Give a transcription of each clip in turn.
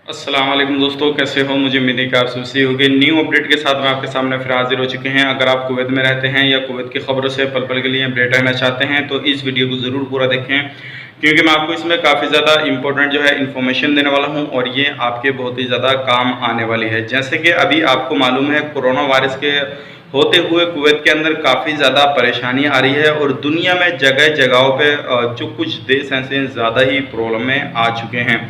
अस्सलाम वालेकुम दोस्तों, कैसे हो? मुझे उम्मीद है कि आप सब सही होंगे। न्यू अपडेट के साथ में आपके सामने फिर हाजिर हो चुके हैं। अगर आप कुवैत में रहते हैं या कुवैत की खबरों से पल पल के लिए अपडेट रहना चाहते हैं तो इस वीडियो को ज़रूर पूरा देखें, क्योंकि मैं आपको इसमें काफ़ी ज़्यादा इंपॉर्टेंट जो है इन्फॉर्मेशन देने वाला हूं और ये आपके बहुत ही ज़्यादा काम आने वाली है। जैसे कि अभी आपको मालूम है, कोरोना वायरस के होते हुए कुवैत के अंदर काफ़ी ज़्यादा परेशानी आ रही है और दुनिया में जगह जगहों पे जो कुछ देश ऐसे ज़्यादा ही प्रॉब्लम में आ चुके हैं।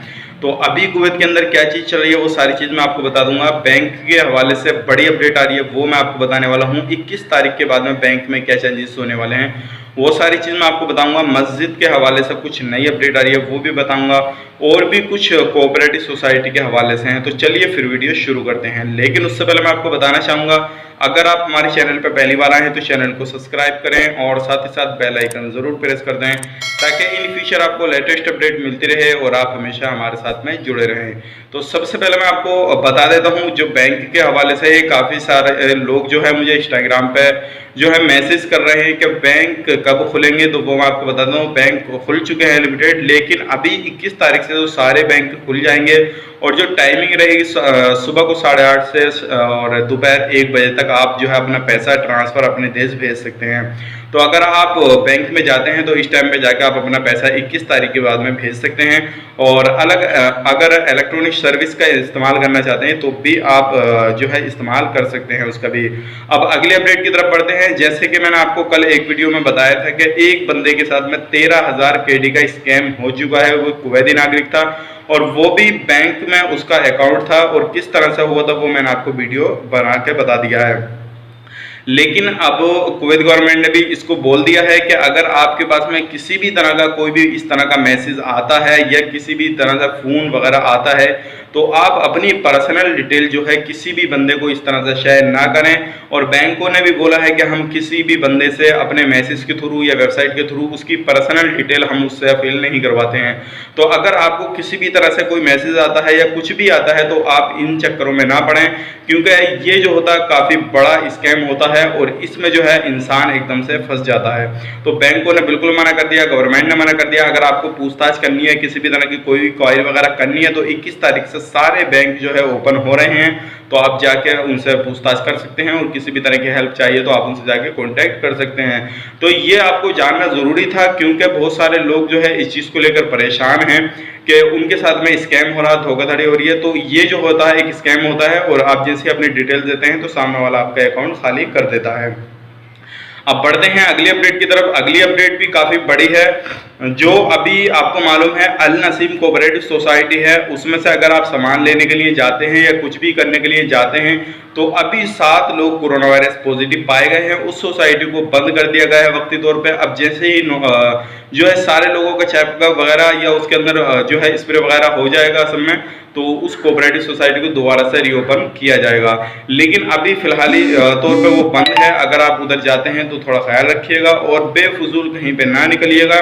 तो अभी कुवैत के अंदर क्या चीज़ चल रही है वो सारी चीज़ मैं आपको बता दूंगा। बैंक के हवाले से बड़ी अपडेट आ रही है, वो मैं आपको बताने वाला हूँ। 21 तारीख के बाद में बैंक में क्या चेंजेस होने वाले हैं वो सारी चीज़ मैं आपको बताऊंगा। मस्जिद के हवाले से कुछ नई अपडेट आ रही है वो भी बताऊंगा, और भी कुछ कोऑपरेटिव सोसाइटी के हवाले से हैं। तो चलिए फिर वीडियो शुरू करते हैं। लेकिन उससे पहले मैं आपको बताना चाहूँगा, अगर आप हमारे चैनल पर पहली बार आए हैं तो चैनल को सब्सक्राइब करें और साथ ही साथ बेल आइकन ज़रूर प्रेस कर दें, ताकि इन फ्यूचर आपको लेटेस्ट अपडेट मिलती रहे और आप हमेशा हमारे साथ में जुड़े रहें। तो सबसे पहले मैं आपको बता देता हूं, जो बैंक के हवाले से काफ़ी सारे लोग जो है मुझे इंस्टाग्राम पे जो है मैसेज कर रहे हैं कि बैंक कब खुलेंगे, तो वो मैं आपको बता दूं बैंक खुल चुके हैं लिमिटेड। लेकिन अभी 21 तारीख से तो सारे बैंक खुल जाएंगे और जो टाइमिंग रहेगी सुबह को 8:30 से और दोपहर 1 बजे तक आप जो है अपना पैसा ट्रांसफ़र अपने देश भेज सकते हैं। तो अगर आप बैंक में जाते हैं तो इस टाइम पे जाकर आप अपना पैसा 21 तारीख के बाद में भेज सकते हैं। और अगर इलेक्ट्रॉनिक सर्विस का इस्तेमाल करना चाहते हैं तो भी आप जो है इस्तेमाल कर सकते हैं उसका भी। अब अगले अपडेट की तरफ बढ़ते हैं। जैसे कि मैंने आपको कल एक वीडियो में बताया था कि एक बंदे के साथ में 13,000 KD का स्कैम हो चुका है। वो कुवैती नागरिक था और वो भी बैंक में उसका अकाउंट था, और किस तरह से हुआ था वो मैंने आपको वीडियो बना के बता दिया है। लेकिन अब कुवैत गवर्नमेंट ने भी इसको बोल दिया है कि अगर आपके पास में किसी भी तरह का कोई भी इस तरह का मैसेज आता है या किसी भी तरह का फ़ोन वगैरह आता है तो आप अपनी पर्सनल डिटेल जो है किसी भी बंदे को इस तरह से शेयर ना करें। और बैंकों ने भी बोला है कि हम किसी भी बंदे से अपने मैसेज के थ्रू या वेबसाइट के थ्रू उसकी पर्सनल डिटेल हम उससे अपील नहीं करवाते हैं। तो अगर आपको किसी भी तरह से कोई मैसेज आता है या कुछ भी आता है तो आप इन चक्करों में ना पड़ें, क्योंकि ये जो होता है काफ़ी बड़ा स्कैम होता है और इसमें जो है इंसान एकदम से फंस जाता है। तो बैंकों ने बिल्कुल मना कर दिया, गवर्नमेंट ने मना कर दिया। अगर आपको पूछताछ करनी है, किसी भी तरह की कोई भी क्वारी वगैरह करनी है, तो 21 तारीख से सारे बैंक जो है ओपन हो रहे हैं। तो आप जाके उनसे पूछताछ कर सकते हैं और किसी भी तरह की हेल्प चाहिए तो आप उनसे जाके कांटेक्ट कर सकते हैं। तो ये आपको जानना ज़रूरी था, क्योंकि बहुत सारे लोग जो है इस चीज़ को लेकर परेशान हैं कि उनके साथ में स्कैम हो रहा, धोखाधड़ी हो रही है। तो ये जो होता है एक स्कैम होता है, और आप जैसे अपनी डिटेल देते हैं तो सामने वाला आपका अकाउंट खाली कर देता है। अब बढ़ते हैं अगली अपडेट की तरफ। अगली अपडेट भी काफ़ी बड़ी है। जो अभी आपको मालूम है अल नसीम कोऑपरेटिव सोसाइटी है, उसमें से अगर आप सामान लेने के लिए जाते हैं या कुछ भी करने के लिए जाते हैं तो अभी 7 लोग कोरोना वायरस पॉजिटिव पाए गए हैं। उस सोसाइटी को बंद कर दिया गया है वक्ती तौर पे। अब जैसे ही जो है सारे लोगों का चेकअप वगैरह या उसके अंदर जो है स्प्रे वगैरह हो जाएगा सब में, तो उस कोऑपरेटिव सोसाइटी को दोबारा से रीओपन किया जाएगा। लेकिन अभी फिलहाली तौर पे वो बंद है। अगर आप उधर जाते हैं तो थोड़ा ख्याल रखिएगा और बेफजूल कहीं पे ना निकलिएगा,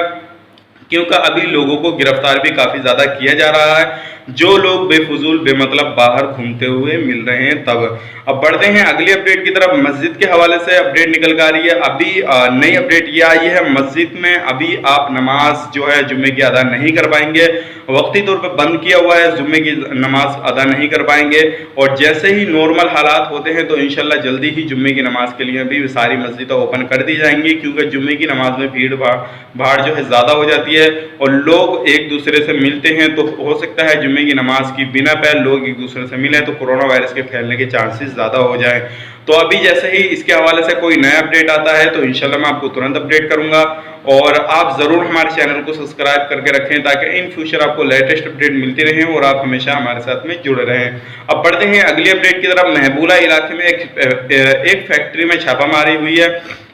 क्योंकि अभी लोगों को गिरफ्तार भी काफ़ी ज़्यादा किया जा रहा है, जो लोग बेफजूल बेमतलब बाहर घूमते हुए मिल रहे हैं तब। अब बढ़ते हैं अगली अपडेट की तरफ। मस्जिद के हवाले से अपडेट निकल कर आ रही है। अभी नई अपडेट ये आई है, मस्जिद में अभी आप नमाज जो है जुम्मे की अदा नहीं कर पाएंगे। वक्ती तौर पर बंद किया हुआ है, जुम्मे की नमाज अदा नहीं कर पाएंगे। और जैसे ही नॉर्मल हालात होते हैं तो इंशाल्लाह जल्दी ही जुम्मे की नमाज के लिए भी सारी मस्जिदें ओपन कर दी जाएंगी, क्योंकि जुम्मे की नमाज में भीड़ भाड़ जो है ज़्यादा हो जाती है और लोग एक दूसरे से मिलते हैं। तो हो सकता है जुम्मे की नमाज की बिना पैर लोग एक दूसरे से मिले तो कोरोना वायरस के फैलने के चांसेस ज़्यादा हो जाए। तो अभी जैसे ही इसके हवाले से कोई नया अपडेट आता है तो इंशाल्लाह मैं आपको तुरंत अपडेट करूंगा। और आप ज़रूर हमारे चैनल को सब्सक्राइब करके रखें, ताकि इन फ्यूचर आपको लेटेस्ट अपडेट मिलती रहे और आप हमेशा हमारे साथ में जुड़े रहें। अब बढ़ते हैं अगली अपडेट की तरफ। महबूला इलाके में एक फैक्ट्री में छापामारी हुई है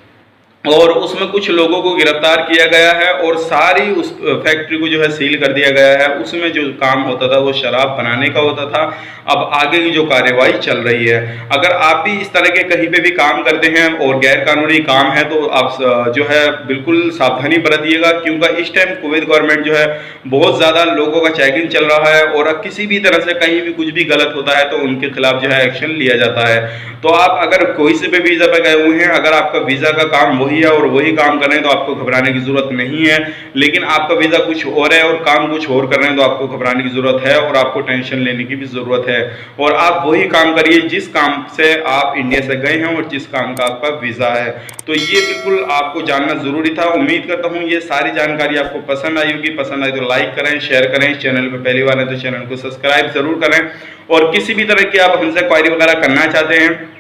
और उसमें कुछ लोगों को गिरफ्तार किया गया है और सारी उस फैक्ट्री को जो है सील कर दिया गया है। उसमें जो काम होता था वो शराब बनाने का होता था। अब आगे की जो कार्यवाही चल रही है, अगर आप भी इस तरह के कहीं पे भी काम करते हैं और गैर कानूनी काम है तो आप जो है बिल्कुल सावधानी बरतिएगा, क्योंकि इस टाइम कुवैत गवर्नमेंट जो है बहुत ज़्यादा लोगों का चेकिंग चल रहा है और किसी भी तरह से कहीं भी कुछ भी गलत होता है तो उनके खिलाफ जो है एक्शन लिया जाता है। तो आप अगर कोई से भी वीज़ा पे गए हुए हैं, अगर आपका वीज़ा का काम वही वही है और वही काम कर रहे हैं तो आपको घबराने की ज़रूरत नहीं है। लेकिन आपका वीज़ा कुछ और है और काम कुछ और कर रहे हैं तो आपको घबराने की ज़रूरत है और आपको टेंशन लेने की भी ज़रूरत है। और आप वही काम करिए जिस काम से आप इंडिया से गए हैं और जिस काम का आपका वीज़ा है। तो ये बिल्कुल आपको जानना ज़रूरी था। उम्मीद करता हूँ ये सारी जानकारी आपको पसंद आई होगी। पसंद आई तो लाइक करें, शेयर करें। चैनल पर पहली बार है तो चैनल को सब्सक्राइब ज़रूर करें। और किसी भी तरह की आप हमसे क्वारी वगैरह करना चाहते हैं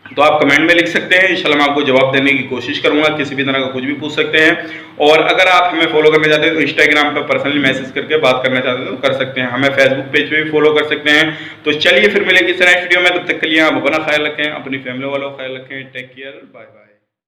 तो आप कमेंट में लिख सकते हैं। इंशाल्लाह मैं आपको जवाब देने की कोशिश करूंगा। किसी भी तरह का कुछ भी पूछ सकते हैं। और अगर आप हमें फॉलो करना चाहते हैं तो इंस्टाग्राम पर पर्सनली मैसेज करके बात करना चाहते हैं तो कर सकते हैं। हमें फेसबुक पेज पे भी फॉलो कर सकते हैं। तो चलिए फिर मिलेंगे इस नेक्स्ट वीडियो में। तब तक के लिए आप अपना ख्याल रखें, अपनी फैमिली वालों का ख्याल रखें। Take care, bye bye.